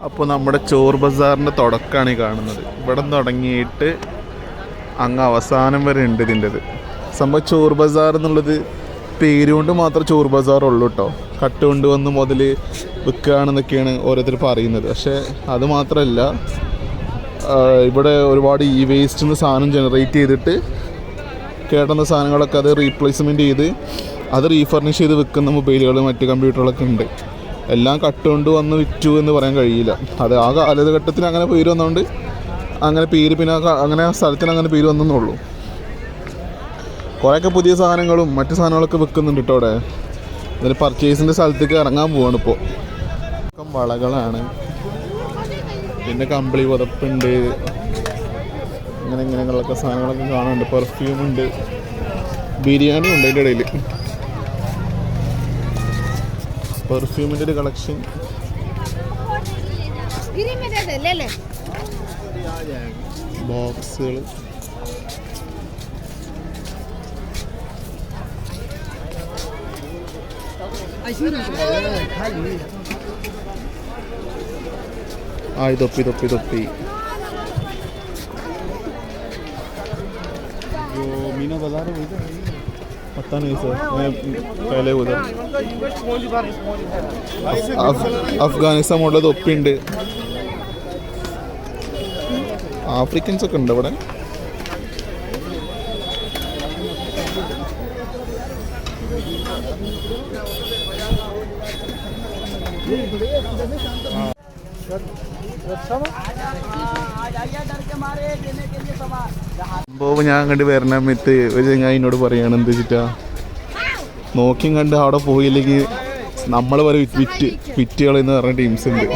അപ്പോൾ നമ്മുടെ ചോർ ബസാറിൻ്റെ തുടക്കമാണ് ഈ കാണുന്നത്. ഇവിടെ തുടങ്ങിയിട്ട് അങ്ങ് അവസാനം വരെ ഉണ്ട് ഇതിൻ്റെത്. സംഭവം ചോർ ബസാർ എന്നുള്ളത് പേര് കൊണ്ട് മാത്രം ചോർ ബസാർ ഉള്ളൂ കേട്ടോ. കട്ട് കൊണ്ടുവന്ന് മുതൽ വിൽക്കുകയാണെന്നൊക്കെയാണ് ഓരോരുത്തർ പറയുന്നത്. പക്ഷേ അത് മാത്രമല്ല, ഇവിടെ ഒരുപാട് ഇ വേസ്റ്റിൽ നിന്ന് സാധനം ജനറേറ്റ് ചെയ്തിട്ട് കേടുന്ന സാധനങ്ങളൊക്കെ അത് റീപ്ലേസ്മെൻറ്റ് ചെയ്ത് അത് റീഫർണിഷ് ചെയ്ത് വിൽക്കുന്ന മൊബൈലുകൾ മറ്റ് കമ്പ്യൂട്ടറുകളൊക്കെ ഉണ്ട്. എല്ലാം കട്ടുകൊണ്ട് വന്ന് വിറ്റു എന്ന് പറയാൻ കഴിയില്ല. അത് ആ കാലഘട്ടത്തിൽ അങ്ങനെ പേര് വന്നതുകൊണ്ട് അങ്ങനെ പേര്, പിന്നെ അങ്ങനെ സ്ഥലത്തിന് അങ്ങനെ പേര് വന്നെന്നുള്ളൂ. കുറേയൊക്കെ പുതിയ സാധനങ്ങളും മറ്റു സാധനങ്ങളൊക്കെ വിൽക്കുന്നുണ്ട് കേട്ടോ അവിടെ. അതിന് പർച്ചേസിൻ്റെ സ്ഥലത്തേക്ക് ഇറങ്ങാൻ പോവാണ് ഇപ്പോൾ. വളകളാണ്, പിന്നെ കമ്പിളി പുതപ്പുണ്ട്, ഇങ്ങനെയൊക്കെ സാധനങ്ങളൊക്കെ കാണുന്നുണ്ട്. പെർഫ്യൂമുണ്ട്, ബിരിയാണി ഉണ്ട് അതിൻ്റെ ഇടയിൽ. പെർഫ്യൂമിൻ്റെ ഒരു കളക്ഷൻ. ബോക്സുകൾ, തൊപ്പി जो मीना बाजार है वही पता नहीं सर, मैं पहले उधर അഫ്ഗാനിസ്ഥാൻ മോഡൽ തൊപ്പിയുണ്ട്. ആഫ്രിക്കൻസ് ഒക്കെ ഉണ്ട് ഇവിടെ. സംഭവം ഞാൻ കണ്ട് വരണ സമയത്ത് ഒരു ചങ്ങായി എന്നോട് പറയാണ്, എന്ത് വെച്ചിട്ടാ നോക്കിയും കണ്ട് അവിടെ പോയില്ലെങ്കിൽ നമ്മൾ പറയും ഫിറ്റുകൾ എന്ന് പറഞ്ഞ ടീംസ് ഉണ്ട്.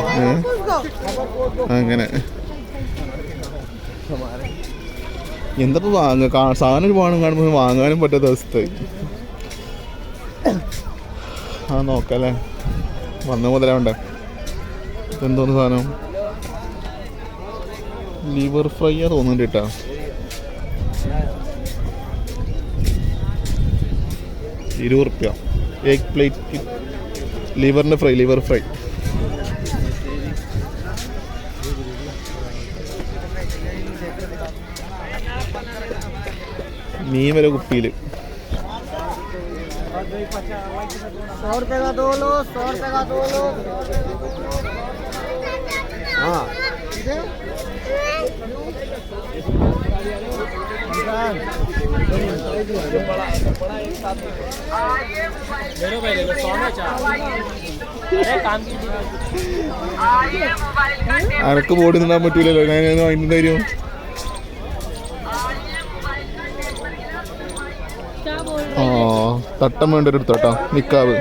അങ്ങനെ എന്തപ്പോ സാധനം ഒരു പാടും കാണുമ്പോൾ വാങ്ങാനും പറ്റാത്ത അവസ്ഥ. നോക്കല്ലേ, വന്ന മുതലാവണ്ടേ. എന്തോന്ന് സാധനം, ലിവർ ഫ്രൈയാ തോന്നുന്നുണ്ട് കേട്ടോ. ₹20 എഗ് പ്ലേറ്റ് ലിവർ ഫ്രൈ. മീൻ വരെ കുപ്പിയിൽ. അനക്ക് ബോഡി നിന്നാൻ പറ്റൂലല്ലോ, ഞാൻ അതിൻ്റെ തരും. തട്ടം വേണ്ട ഒരു എടുത്തോട്ടോ. നിക്കാവ്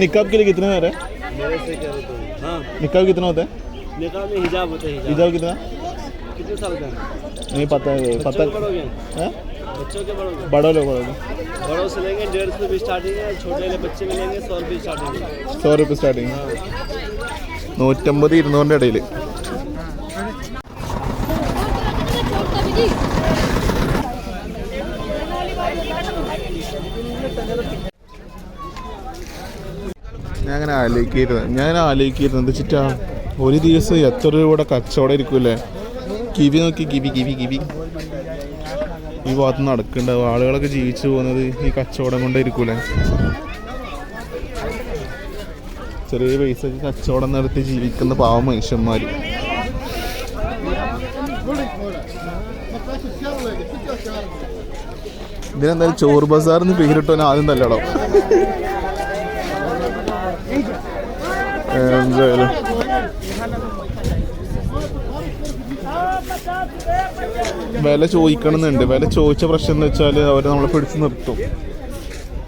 निकाब के लिए कितने है? निकाब कितना होता है? निकाब में हिजाब होता है। हिजाब कितना? कितने साल का? नहीं पता है। पता बच्चों के बड़ों लोग बड़ों से लेंगे 150 रुपये स्टार्टिंग है, छोटे वाले बच्चे में लेंगे 100 रुपये स्टार्टिंग है। 100 रुपये स्टार्टिंग. 150-200 ഇടയിൽ. ഞാൻ ആലോചിക്കായിരുന്നു എന്താ വെച്ചിട്ടാ, ഒരു ദിവസം എത്ര രൂപയുടെ കച്ചവടം ഇരിക്കൂല്ലേ. കിവി നോക്കി, കിവി ഈ ഭാഗത്ത് നടക്കണ്ടാവും. ആളുകളൊക്കെ ജീവിച്ചു പോകുന്നത് ഈ കച്ചവടം കൊണ്ടായിരിക്കൂലേ. ചെറിയ പൈസക്ക് കച്ചവടം നടത്തി ജീവിക്കുന്ന പാവം മനുഷ്യന്മാർ. ഇതിനെന്തായാലും ചോർ ബസാറിന്ന് പേരിട്ടോനെ ആദ്യം തല്ലടോ. എന്തായാലും വില ചോദിക്കണമെന്നുണ്ട്. വില ചോദിച്ച പ്രശ്നം എന്ന് വെച്ചാൽ അവർ നമ്മളെ പിടിച്ച് നിർത്തും.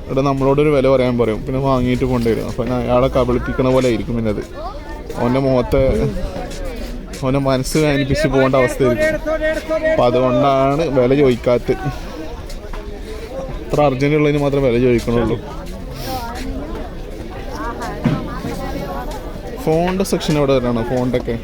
ഇവിടെ നമ്മളോടൊരു വില പറയാൻ പറയും, പിന്നെ വാങ്ങിയിട്ട് കൊണ്ടുവരും. അപ്പം അയാളെ കബളിപ്പിക്കണ പോലെ ആയിരിക്കും. പിന്നെ അത് അവൻ്റെ അവൻ്റെ മനസ്സ് വേദനിപ്പിച്ച് പോകേണ്ട അവസ്ഥയായിരിക്കും. അപ്പം അതുകൊണ്ടാണ് വില ചോദിക്കാത്തത്. അത്ര അർജൻറ്റ് ഉള്ളതിന് മാത്രമേ വില ചോദിക്കണുള്ളൂ. ഫോണിൻ്റെ സെക്ഷൻ എവിടെ വരാണോ? ഫോണിൻ്റെയൊക്കെ